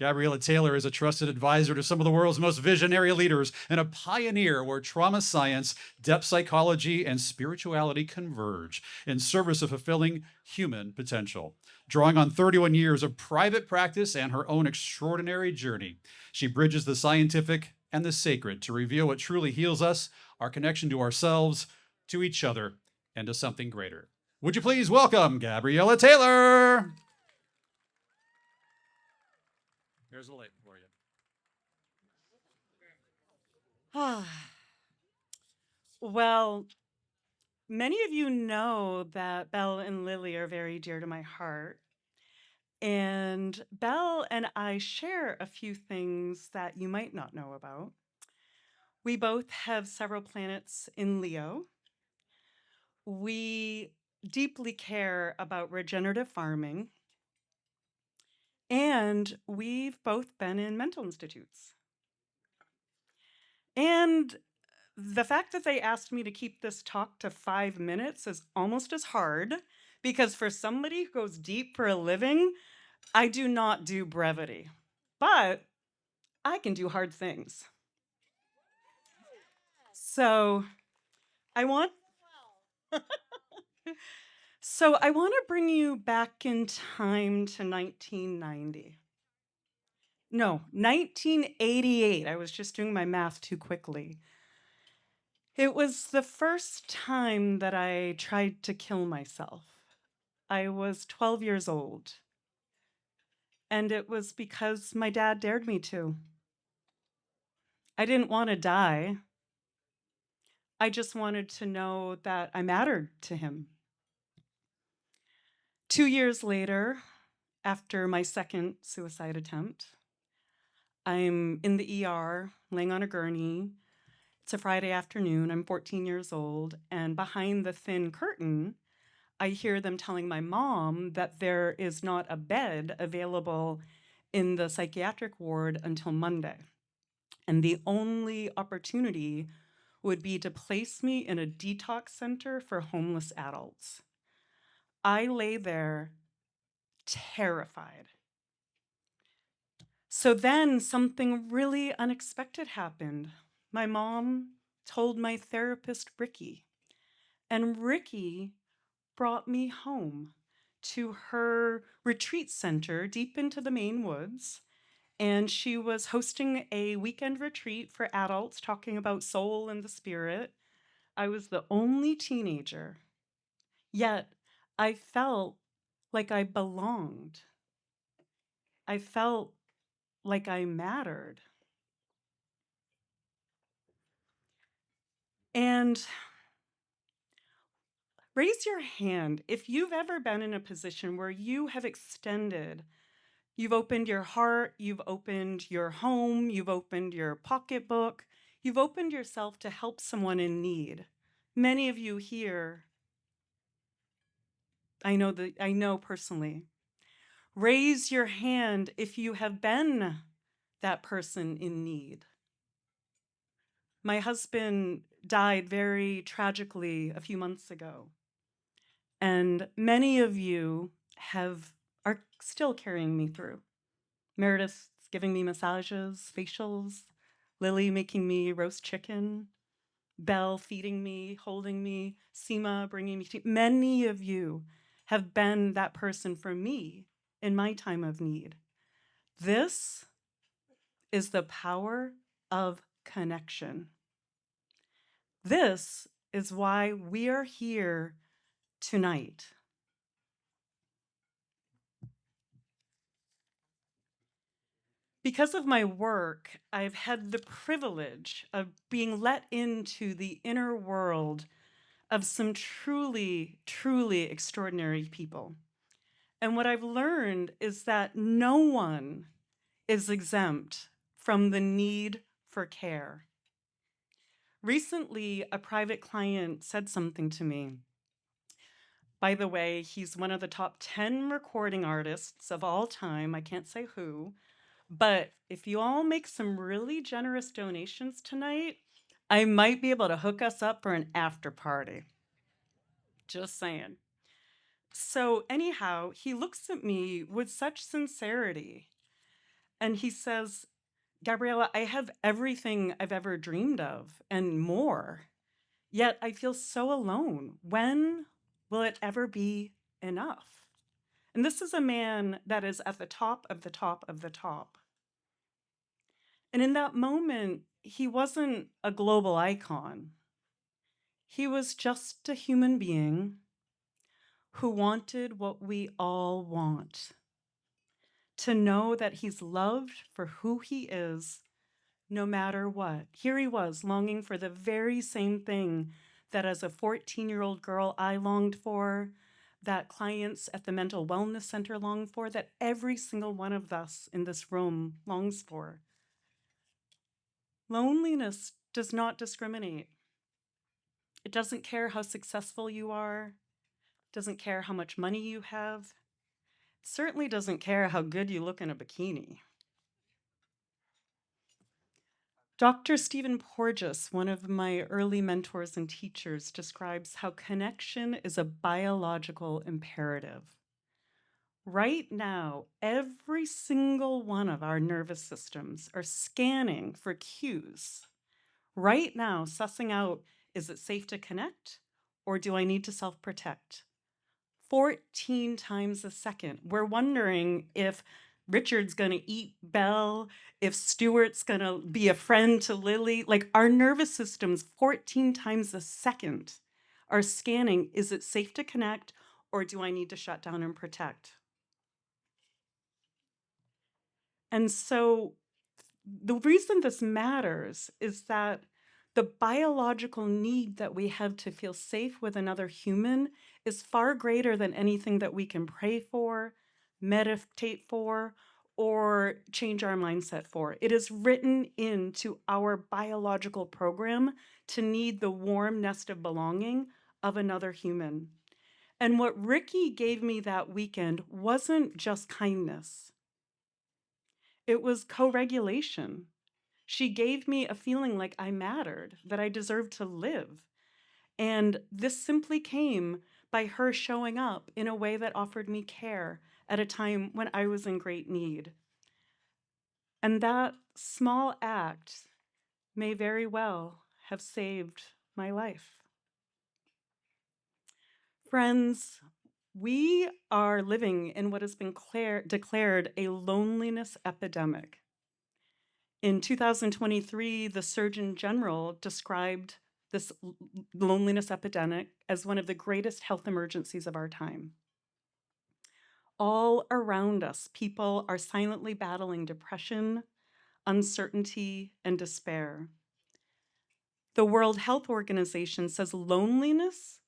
Gabriella Taylor is a trusted advisor to some of the world's most visionary leaders and a pioneer where trauma science, depth psychology, and spirituality converge in service of fulfilling human potential. Drawing on 31 years of private practice and her own extraordinary journey, she bridges the scientific and the sacred to reveal what truly heals us, our connection to ourselves, to each other, and to something greater. Would you please welcome Gabriella Taylor? Here's a light for you. Well, many of you know that Belle and Lily are very dear to my heart. And Belle and I share a few things that you might not know about. We both have several planets in Leo. We deeply care about regenerative farming. And we've both been in mental institutes. And the fact that they asked me to keep this talk to 5 minutes is almost as hard because for somebody who goes deep for a living, I do not do brevity, but I can do hard things. So I want to bring you back in time to 1990. No, 1988. I was just doing my math too quickly. It was the first time that I tried to kill myself. I was 12 years old. And it was because my dad dared me to. I didn't want to die. I just wanted to know that I mattered to him. 2 years later, after my second suicide attempt, I'm in the ER, laying on a gurney. It's a Friday afternoon. I'm 14 years old. And behind the thin curtain, I hear them telling my mom that there is not a bed available in the psychiatric ward until Monday. And the only opportunity would be to place me in a detox center for homeless adults. I lay there terrified. So then something really unexpected happened. My mom told my therapist, Ricky, and Ricky brought me home to her retreat center deep into the Maine woods. And she was hosting a weekend retreat for adults talking about soul and the spirit. I was the only teenager, yet I felt like I belonged. I felt like I mattered. And raise your hand if you've ever been in a position where you have extended. You've opened your heart, you've opened your home, you've opened your pocketbook, you've opened yourself to help someone in need. Many of you here, I know personally. Raise your hand if you have been that person in need. My husband died very tragically a few months ago, and many of you are still carrying me through. Meredith's giving me massages, facials, Lily making me roast chicken, Belle feeding me, holding me, Seema bringing me tea. Many of you have been that person for me in my time of need. This is the power of connection. This is why we are here tonight. Because of my work, I've had the privilege of being let into the inner world of some truly, truly extraordinary people. And what I've learned is that no one is exempt from the need for care. Recently, a private client said something to me. By the way, he's one of the top 10 recording artists of all time. I can't say who. But if you all make some really generous donations tonight, I might be able to hook us up for an after party. Just saying. So anyhow, he looks at me with such sincerity. And he says, Gabriella, I have everything I've ever dreamed of and more, yet I feel so alone. When will it ever be enough? And this is a man that is at the top of the top of the top. And in that moment, he wasn't a global icon. He was just a human being who wanted what we all want, to know that he's loved for who he is, no matter what. Here he was, longing for the very same thing that as a 14-year-old girl I longed for, that clients at the mental wellness center long for, that every single one of us in this room longs for. Loneliness does not discriminate. It doesn't care how successful you are, doesn't care how much money you have, it certainly doesn't care how good you look in a bikini. Dr. Stephen Porges, one of my early mentors and teachers, describes how connection is a biological imperative. Right now, every single one of our nervous systems are scanning for cues. Right now, sussing out, is it safe to connect or do I need to self-protect? 14 times a second. We're wondering if Richard's going to eat Belle, if Stuart's going to be a friend to Lily. Like, our nervous systems 14 times a second are scanning, is it safe to connect or do I need to shut down and protect? And so the reason this matters is that the biological need that we have to feel safe with another human is far greater than anything that we can pray for, meditate for, or change our mindset for. It is written into our biological program to need the warm nest of belonging of another human. And what Ricky gave me that weekend wasn't just kindness. It was co-regulation. She gave me a feeling like I mattered, that I deserved to live. And this simply came by her showing up in a way that offered me care at a time when I was in great need. And that small act may very well have saved my life. Friends, we are living in what has been declared a loneliness epidemic. In 2023, the Surgeon General described this loneliness epidemic as one of the greatest health emergencies of our time. All around us, people are silently battling depression, uncertainty, and despair. The World Health Organization says loneliness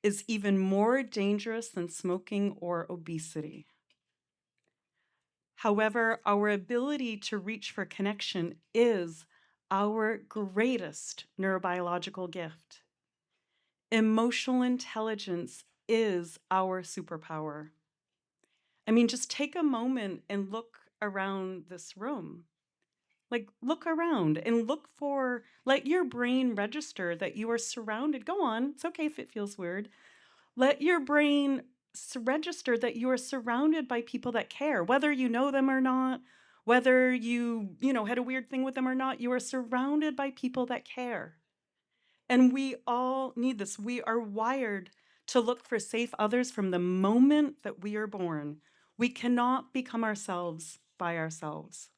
is even more dangerous than smoking or obesity. However, our ability to reach for connection is our greatest neurobiological gift. Emotional intelligence is our superpower. I mean, just take a moment and look around this room. Like, look around and look for, let your brain register that you are surrounded. Go on, it's okay if it feels weird. Let your brain register that you are surrounded by people that care, whether you know them or not, whether you had a weird thing with them or not, you are surrounded by people that care. And we all need this. We are wired to look for safe others from the moment that we are born. We cannot become ourselves by ourselves.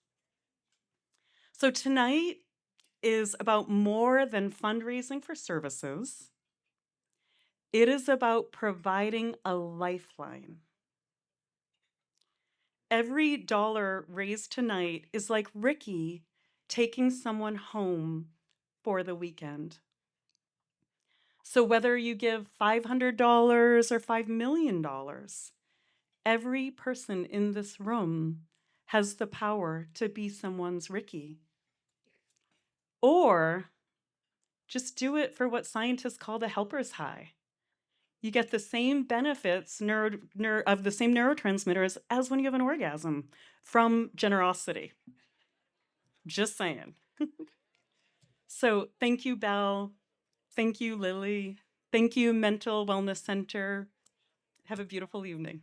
So tonight is about more than fundraising for services. It is about providing a lifeline. Every dollar raised tonight is like Ricky taking someone home for the weekend. So whether you give $500 or $5 million, every person in this room has the power to be someone's Ricky. Or just do it for what scientists call the helper's high. You get the same benefits of the same neurotransmitters as when you have an orgasm from generosity. Just saying. So thank you, Belle. Thank you, Lily. Thank you, Mental Wellness Center. Have a beautiful evening.